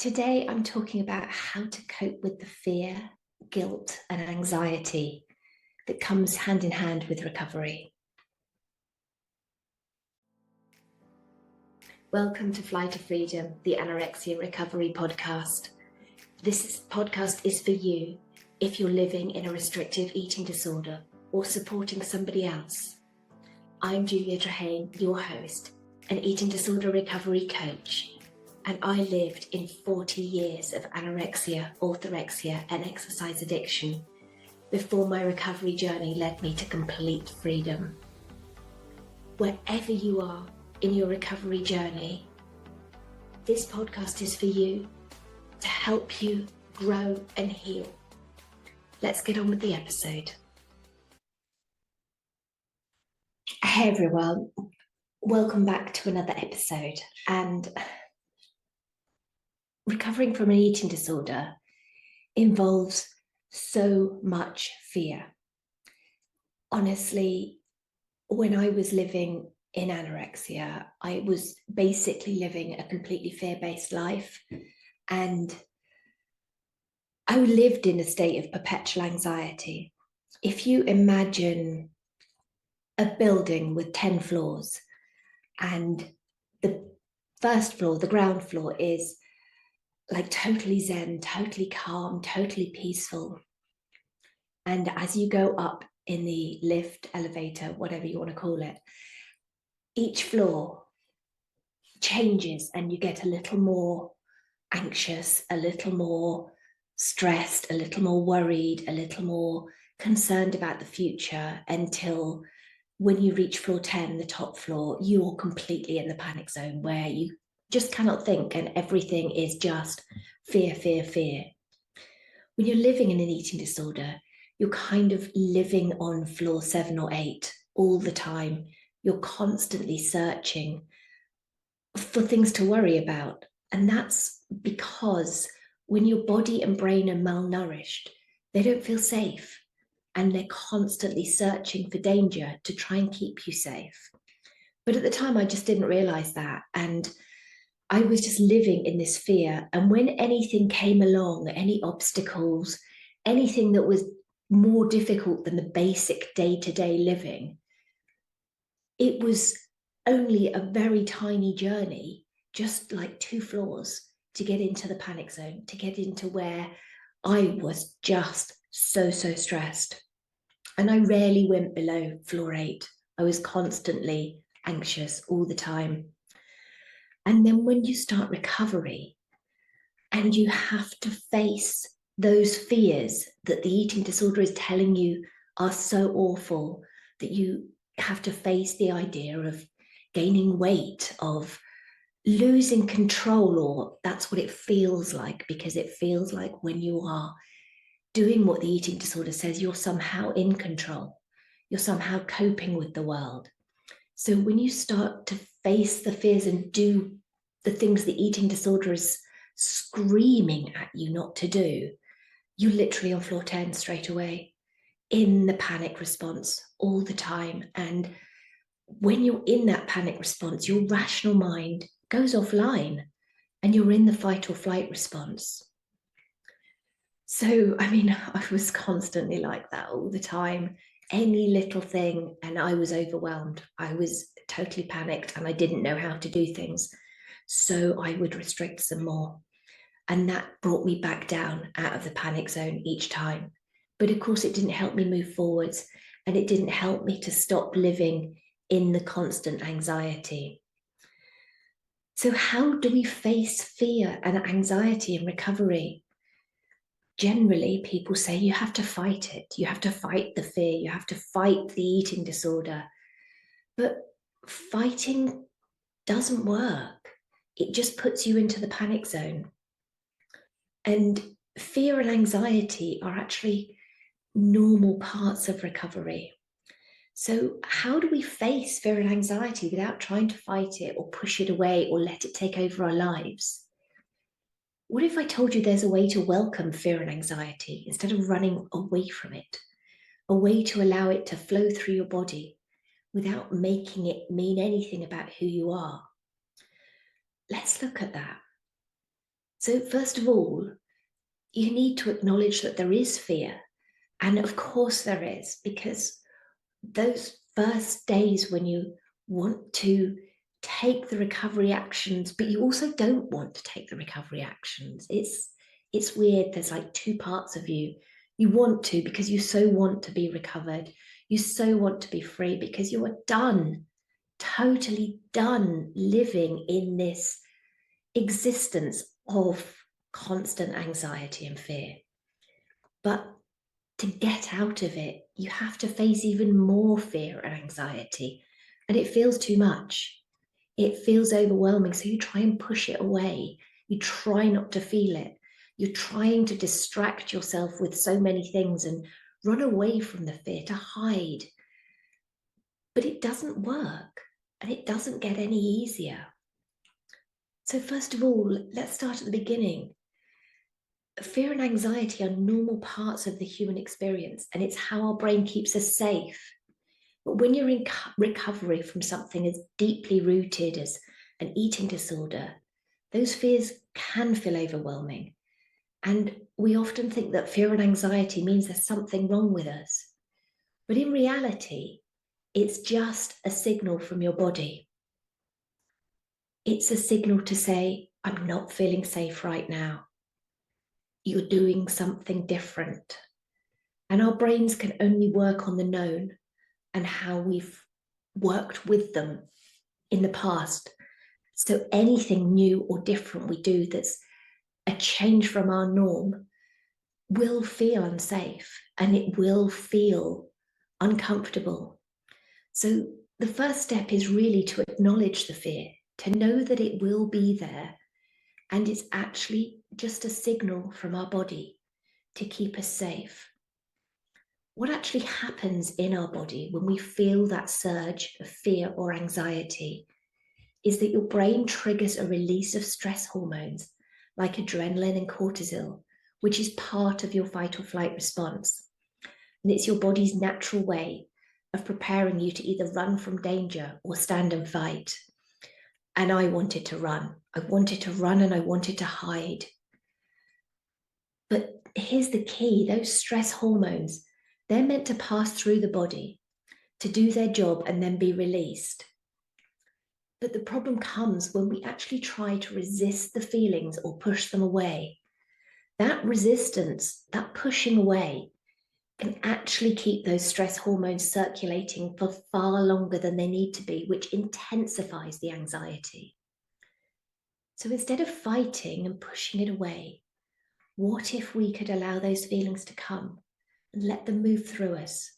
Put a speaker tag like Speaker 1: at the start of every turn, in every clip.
Speaker 1: Today, I'm talking about how to cope with the fear, guilt, and anxiety that comes hand in hand with recovery. Welcome to Fly to Freedom, the Anorexia Recovery Podcast. This podcast is for you if you're living in a restrictive eating disorder or supporting somebody else. I'm Julia Trehane, your host, an eating disorder recovery coach. And I lived in 40 years of anorexia, orthorexia, and exercise addiction before my recovery journey led me to complete freedom. Wherever you are in your recovery journey, this podcast is for you to help you grow and heal. Let's get on with the episode. Hey everyone, welcome back to another episode. And recovering from an eating disorder involves so much fear. Honestly, when I was living in anorexia, I was basically living a completely fear-based life, and I lived in a state of perpetual anxiety. If you imagine a building with 10 floors, and the first floor, the ground floor, is like totally zen, totally calm, totally peaceful. And as you go up in the lift, elevator, whatever you want to call it, each floor changes and you get a little more anxious, a little more stressed, a little more worried, a little more concerned about the future, until when you reach floor 10, the top floor, you're completely in the panic zone where you just cannot think and everything is just fear, fear, fear. When you're living in an eating disorder, you're kind of living on floor 7 or 8 all the time. You're constantly searching for things to worry about. And that's because when your body and brain are malnourished, they don't feel safe. And they're constantly searching for danger to try and keep you safe. But at the time, I just didn't realize that. And I was just living in this fear. And when anything came along, any obstacles, anything that was more difficult than the basic day-to-day living, it was only a very tiny journey, just like 2 floors, to get into the panic zone, to get into where I was just so stressed. And I rarely went below floor 8. I was constantly anxious all the time. And then when you start recovery and you have to face those fears that the eating disorder is telling you are so awful, that you have to face the idea of gaining weight, of losing control, or that's what it feels like, because it feels like when you are doing what the eating disorder says, you're somehow in control. You're somehow coping with the world. So when you start to face the fears and do the things the eating disorder is screaming at you not to do, you're literally on floor 10 straight away, in the panic response all the time. And when you're in that panic response, your rational mind goes offline and you're in the fight or flight response. So, I was constantly like that all the time. Any little thing, and I was overwhelmed. I was totally panicked and I didn't know how to do things. So I would restrict some more. And that brought me back down out of the panic zone each time. But of course, it didn't help me move forwards, and it didn't help me to stop living in the constant anxiety. So how do we face fear and anxiety in recovery? Generally, people say you have to fight it. You have to fight the fear. You have to fight the eating disorder. But fighting doesn't work. It just puts you into the panic zone. And fear and anxiety are actually normal parts of recovery. So how do we face fear and anxiety without trying to fight it or push it away or let it take over our lives? What if I told you there's a way to welcome fear and anxiety instead of running away from it? A way to allow it to flow through your body without making it mean anything about who you are. Let's look at that. So first of all, you need to acknowledge that there is fear. And of course there is, because those first days when you want to take the recovery actions, but you also don't want to take the recovery actions. It's weird. There's like two parts of you. You want to because you so want to be recovered. You so want to be free because you are done, totally done living in this existence of constant anxiety and fear. But to get out of it, you have to face even more fear and anxiety. And it feels too much. It feels overwhelming. So you try and push it away. You try not to feel it. You're trying to distract yourself with so many things and run away from the fear, to hide. But it doesn't work, and it doesn't get any easier. So first of all, let's start at the beginning. Fear and anxiety are normal parts of the human experience, and it's how our brain keeps us safe. But when you're in recovery from something as deeply rooted as an eating disorder, those fears can feel overwhelming. And we often think that fear and anxiety means there's something wrong with us. But in reality, it's just a signal from your body. It's a signal to say, I'm not feeling safe right now. You're doing something different. And our brains can only work on the known and how we've worked with them in the past. So anything new or different we do that's a change from our norm will feel unsafe, and it will feel uncomfortable. So the first step is really to acknowledge the fear, to know that it will be there, and it's actually just a signal from our body to keep us safe. What actually happens in our body when we feel that surge of fear or anxiety is that your brain triggers a release of stress hormones like adrenaline and cortisol, which is part of your fight or flight response. And it's your body's natural way of preparing you to either run from danger or stand and fight. And I wanted to run. I wanted to run and I wanted to hide. But here's the key: those stress hormones, they're meant to pass through the body to do their job and then be released. But the problem comes when we actually try to resist the feelings or push them away. That resistance, that pushing away, can actually keep those stress hormones circulating for far longer than they need to be, which intensifies the anxiety. So instead of fighting and pushing it away, what if we could allow those feelings to come and let them move through us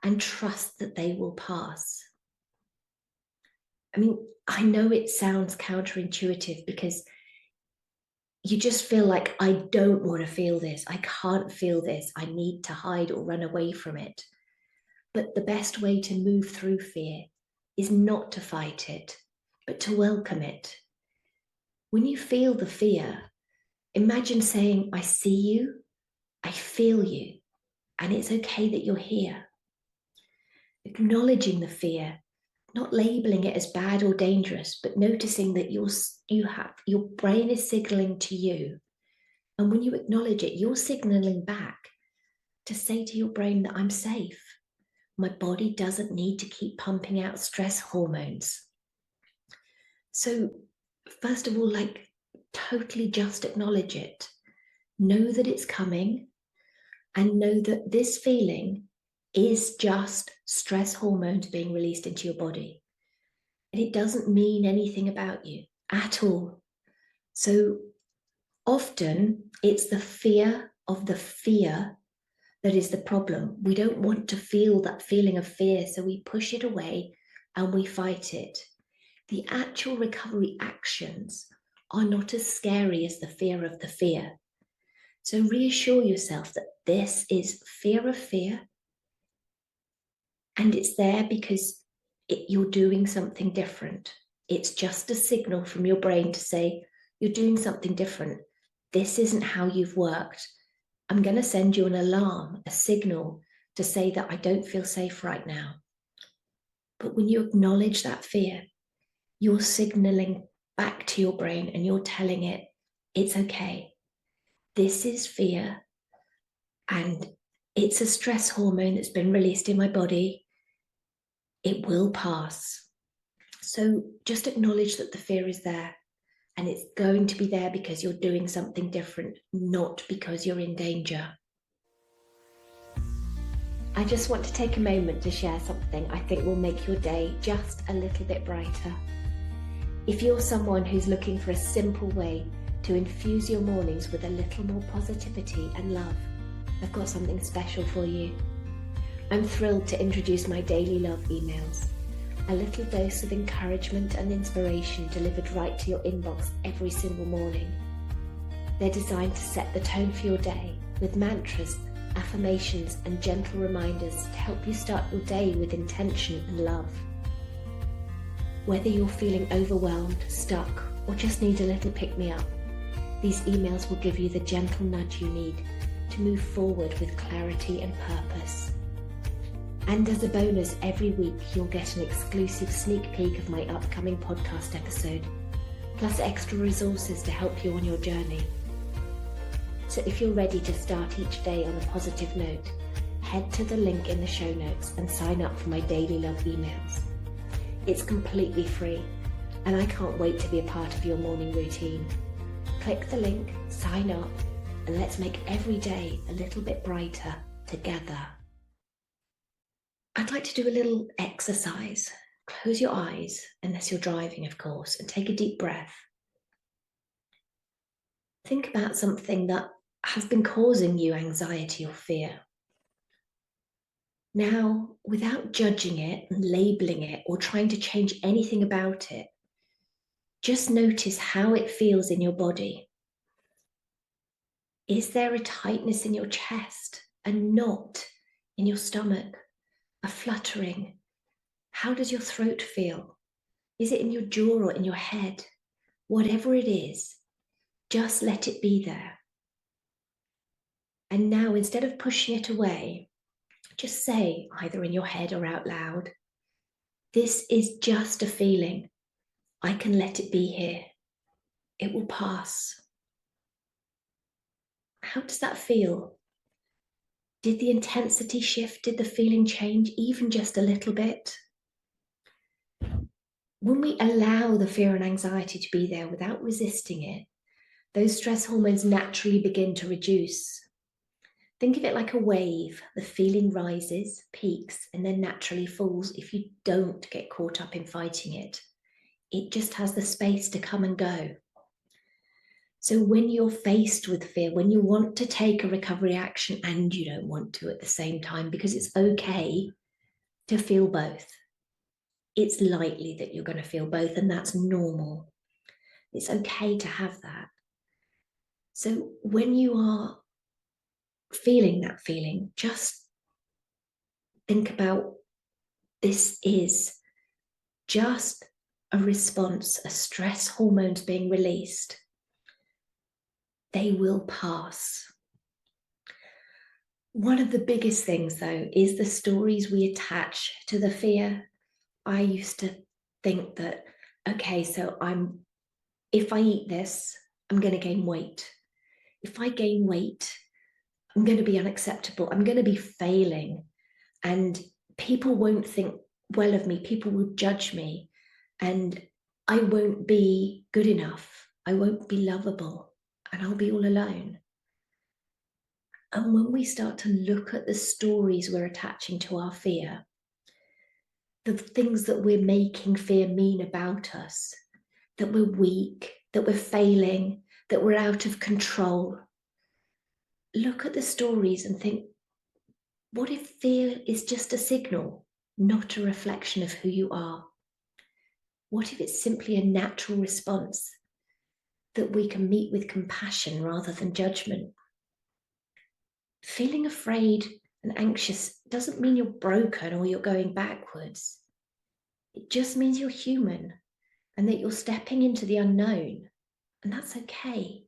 Speaker 1: and trust that they will pass? I mean, I know it sounds counterintuitive because you just feel like, I don't want to feel this. I can't feel this. I need to hide or run away from it. But the best way to move through fear is not to fight it, but to welcome it. When you feel the fear, imagine saying, I see you, I feel you, and it's okay that you're here. Acknowledging the fear, not labeling it as bad or dangerous, but noticing that your brain is signaling to you. And when you acknowledge it, you're signaling back to say to your brain that I'm safe. My body doesn't need to keep pumping out stress hormones. So first of all, totally just acknowledge it. Know that it's coming, and know that this feeling is just stress hormones being released into your body. And it doesn't mean anything about you at all. So often it's the fear of the fear that is the problem. We don't want to feel that feeling of fear, so we push it away and we fight it. The actual recovery actions are not as scary as the fear of the fear. So reassure yourself that this is fear of fear, and it's there because you're doing something different. It's just a signal from your brain to say, you're doing something different. This isn't how you've worked. I'm going to send you an alarm, a signal to say that I don't feel safe right now. But when you acknowledge that fear, you're signaling back to your brain and you're telling it, It's okay. This is fear, and it's a stress hormone that's been released in my body. It will pass. So just acknowledge that the fear is there, and it's going to be there because you're doing something different, not because you're in danger. I just want to take a moment to share something I think will make your day just a little bit brighter. If you're someone who's looking for a simple way to infuse your mornings with a little more positivity and love, I've got something special for you. I'm thrilled to introduce my daily love emails, a little dose of encouragement and inspiration delivered right to your inbox every single morning. They're designed to set the tone for your day with mantras, affirmations, and gentle reminders to help you start your day with intention and love. Whether you're feeling overwhelmed, stuck, or just need a little pick-me-up, these emails will give you the gentle nudge you need to move forward with clarity and purpose. And as a bonus, every week you'll get an exclusive sneak peek of my upcoming podcast episode, plus extra resources to help you on your journey. So if you're ready to start each day on a positive note, head to the link in the show notes and sign up for my daily love emails. It's completely free, and I can't wait to be a part of your morning routine. Click the link, sign up, and let's make every day a little bit brighter together. I'd like to do a little exercise. Close your eyes, unless you're driving, of course, and take a deep breath. Think about something that has been causing you anxiety or fear. Now, without judging it and labeling it or trying to change anything about it, just notice how it feels in your body. Is there a tightness in your chest, a knot in your stomach, a fluttering? How does your throat feel? Is it in your jaw or in your head? Whatever it is, just let it be there. And now, instead of pushing it away, just say, either in your head or out loud, this is just a feeling. I can let it be here. It will pass. How does that feel? Did the intensity shift? Did the feeling change even just a little bit? When we allow the fear and anxiety to be there without resisting it, those stress hormones naturally begin to reduce. Think of it like a wave. The feeling rises, peaks, and then naturally falls if you don't get caught up in fighting it. It just has the space to come and go. So when you're faced with fear, when you want to take a recovery action and you don't want to at the same time, because it's okay to feel both. It's likely that you're going to feel both, and that's normal. It's okay to have that. So when you are feeling that feeling, just think about this is just a response, a stress hormones being released. They will pass. One of the biggest things, though, is the stories we attach to the fear. I used to think that, okay, so if I eat this, I'm going to gain weight. If I gain weight, I'm going to be unacceptable. I'm going to be failing. And people won't think well of me. People will judge me. And I won't be good enough. I won't be lovable. And I'll be all alone. And when we start to look at the stories we're attaching to our fear, the things that we're making fear mean about us, that we're weak, that we're failing, that we're out of control, look at the stories and think, what if fear is just a signal, not a reflection of who you are? What if it's simply a natural response that we can meet with compassion rather than judgment? Feeling afraid and anxious doesn't mean you're broken or you're going backwards. It just means you're human and that you're stepping into the unknown, and that's okay.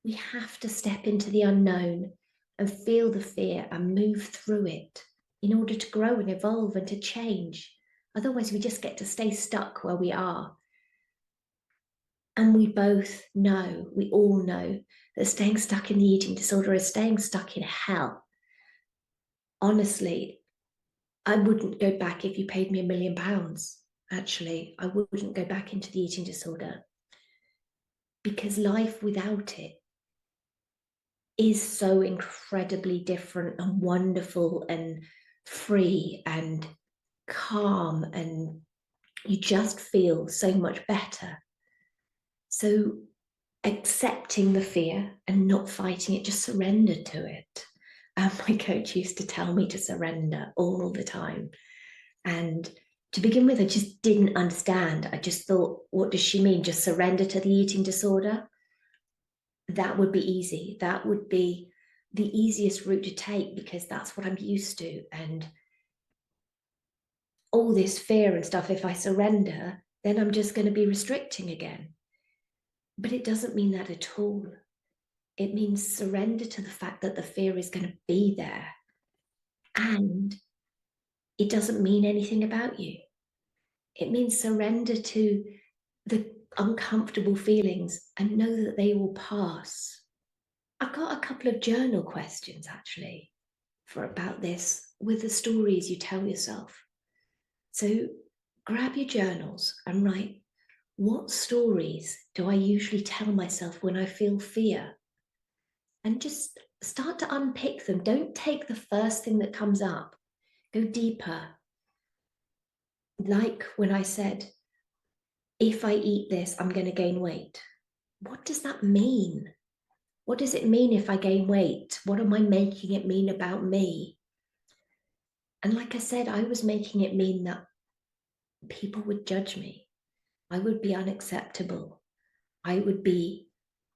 Speaker 1: We have to step into the unknown and feel the fear and move through it in order to grow and evolve and to change. Otherwise, we just get to stay stuck where we are. And we all know that staying stuck in the eating disorder is staying stuck in hell. Honestly, I wouldn't go back if you paid me £1 million. Actually, I wouldn't go back into the eating disorder, because life without it is so incredibly different and wonderful and free and calm, and you just feel so much better. So accepting the fear and not fighting it, just surrender to it. My coach used to tell me to surrender all the time. And to begin with, I just didn't understand. I just thought, what does she mean? Just surrender to the eating disorder? That would be easy. That would be the easiest route to take, because that's what I'm used to. And all this fear and stuff, if I surrender, then I'm just going to be restricting again. But it doesn't mean that at all. It means surrender to the fact that the fear is going to be there. And it doesn't mean anything about you. It means surrender to the uncomfortable feelings and know that they will pass. I've got a couple of journal questions actually about this, with the stories you tell yourself. So grab your journals and write, what stories do I usually tell myself when I feel fear? And just start to unpick them. Don't take the first thing that comes up. Go deeper. Like when I said, if I eat this, I'm going to gain weight. What does that mean? What does it mean if I gain weight? What am I making it mean about me? And like I said, I was making it mean that people would judge me. I would be unacceptable. I would be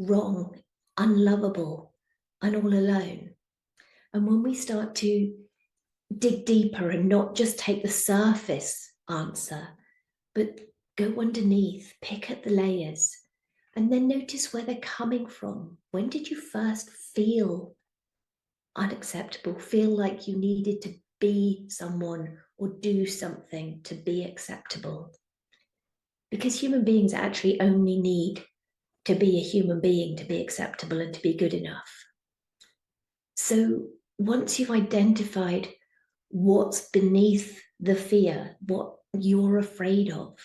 Speaker 1: wrong, unlovable, and all alone. And when we start to dig deeper and not just take the surface answer, but go underneath, pick at the layers, and then notice where they're coming from. When did you first feel unacceptable, feel like you needed to be someone or do something to be acceptable? Because human beings actually only need to be a human being to be acceptable and to be good enough. So once you've identified what's beneath the fear, what you're afraid of,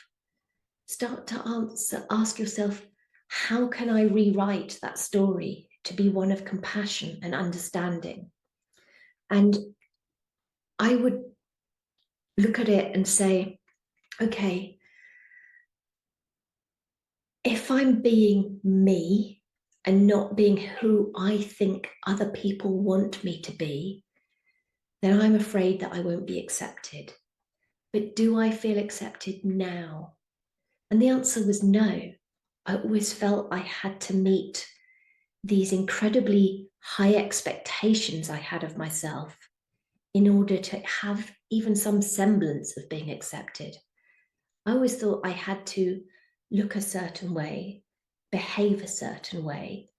Speaker 1: start to ask yourself, how can I rewrite that story to be one of compassion and understanding? And I would look at it and say, okay, if I'm being me and not being who I think other people want me to be, then I'm afraid that I won't be accepted. But do I feel accepted now? And the answer was no. I always felt I had to meet these incredibly high expectations I had of myself in order to have even some semblance of being accepted. I always thought I had to look a certain way, behave a certain way.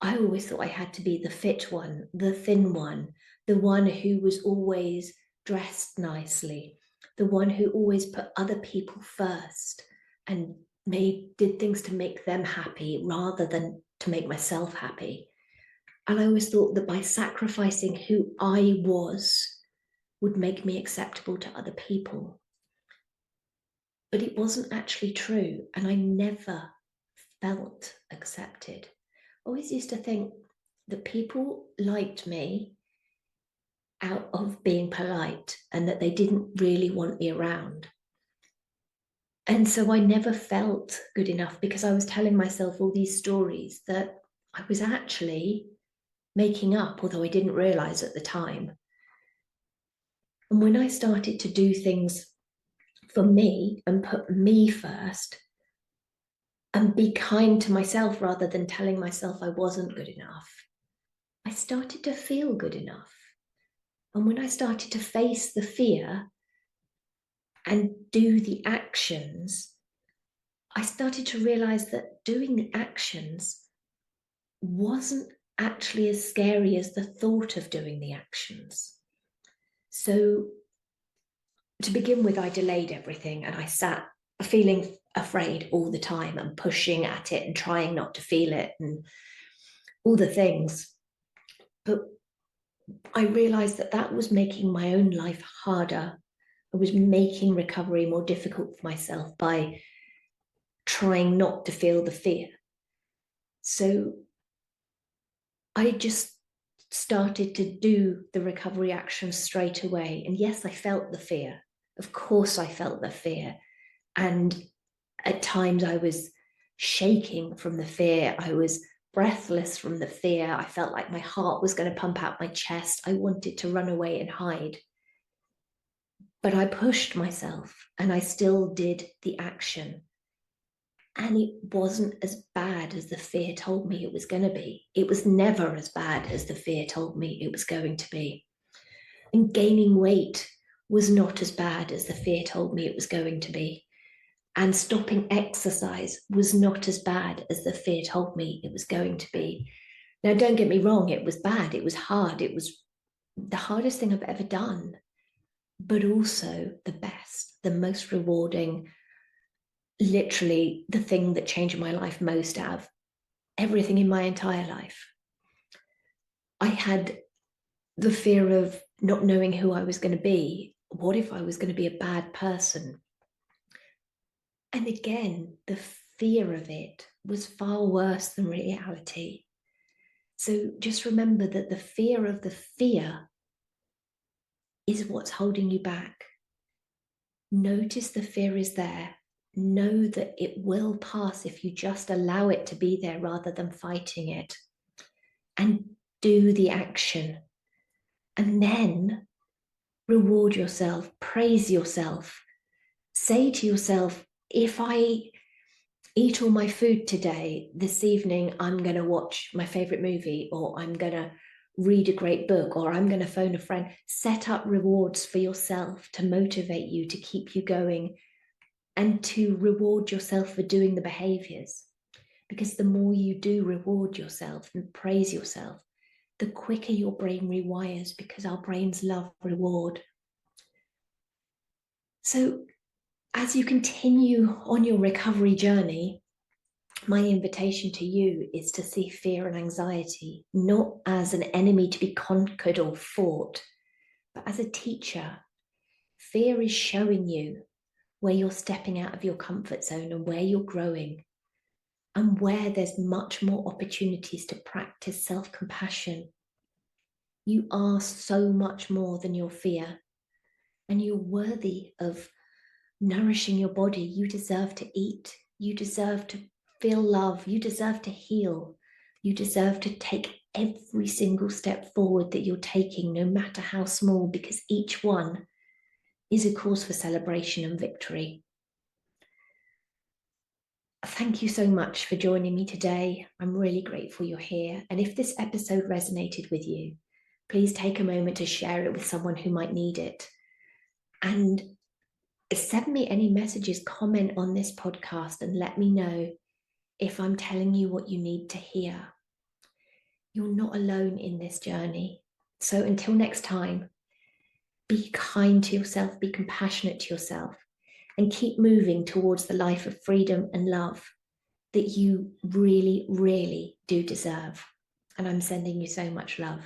Speaker 1: I always thought I had to be the fit one, the thin one, the one who was always dressed nicely, the one who always put other people first and did things to make them happy rather than to make myself happy. And I always thought that by sacrificing who I was would make me acceptable to other people. But it wasn't actually true, and I never felt accepted. I always used to think that people liked me out of being polite and that they didn't really want me around. And so I never felt good enough, because I was telling myself all these stories that I was actually making up, although I didn't realize at the time. And when I started to do things for me and put me first and be kind to myself rather than telling myself I wasn't good enough, I started to feel good enough. And when I started to face the fear and do the actions, I started to realize that doing the actions wasn't actually as scary as the thought of doing the actions. So to begin with, I delayed everything and I sat feeling afraid all the time and pushing at it and trying not to feel it and all the things. But I realized that that was making my own life harder. I was making recovery more difficult for myself by trying not to feel the fear. So I just started to do the recovery actions straight away. And yes, I felt the fear. Of course, I felt the fear. And at times I was shaking from the fear. I was breathless from the fear. I felt like my heart was going to pump out my chest. I wanted to run away and hide. But I pushed myself and I still did the action. And it wasn't as bad as the fear told me it was going to be. It was never as bad as the fear told me it was going to be. And gaining weight was not as bad as the fear told me it was going to be. And stopping exercise was not as bad as the fear told me it was going to be. Now, don't get me wrong, it was bad. It was hard. It was the hardest thing I've ever done, but also the best, the most rewarding, literally the thing that changed my life most out of everything in my entire life. I had the fear of not knowing who I was going to be. What if I was going to be a bad person? And again, the fear of it was far worse than reality. So just remember that the fear of the fear is what's holding you back. Notice the fear is there. Know that it will pass if you just allow it to be there rather than fighting it. And do the action. And then reward yourself, praise yourself. Say to yourself, if I eat all my food today, this evening, I'm going to watch my favorite movie, or I'm going to read a great book, or I'm going to phone a friend. Set up rewards for yourself to motivate you, to keep you going, and to reward yourself for doing the behaviors. Because the more you do reward yourself and praise yourself, the quicker your brain rewires, because our brains love reward. So as you continue on your recovery journey, my invitation to you is to see fear and anxiety not as an enemy to be conquered or fought, but as a teacher. Fear is showing you where you're stepping out of your comfort zone and where you're growing, and where there's much more opportunities to practice self-compassion. You are so much more than your fear, and you're worthy of nourishing your body. You deserve to eat. You deserve to feel love. You deserve to heal. You deserve to take every single step forward that you're taking, no matter how small, because each one is a cause for celebration and victory. Thank you so much for joining me today. I'm really grateful you're here. And if this episode resonated with you, please take a moment to share it with someone who might need it. And send me any messages, comment on this podcast, and let me know if I'm telling you what you need to hear. You're not alone in this journey. So until next time, be kind to yourself, be compassionate to yourself, and keep moving towards the life of freedom and love that you really, really do deserve. And I'm sending you so much love.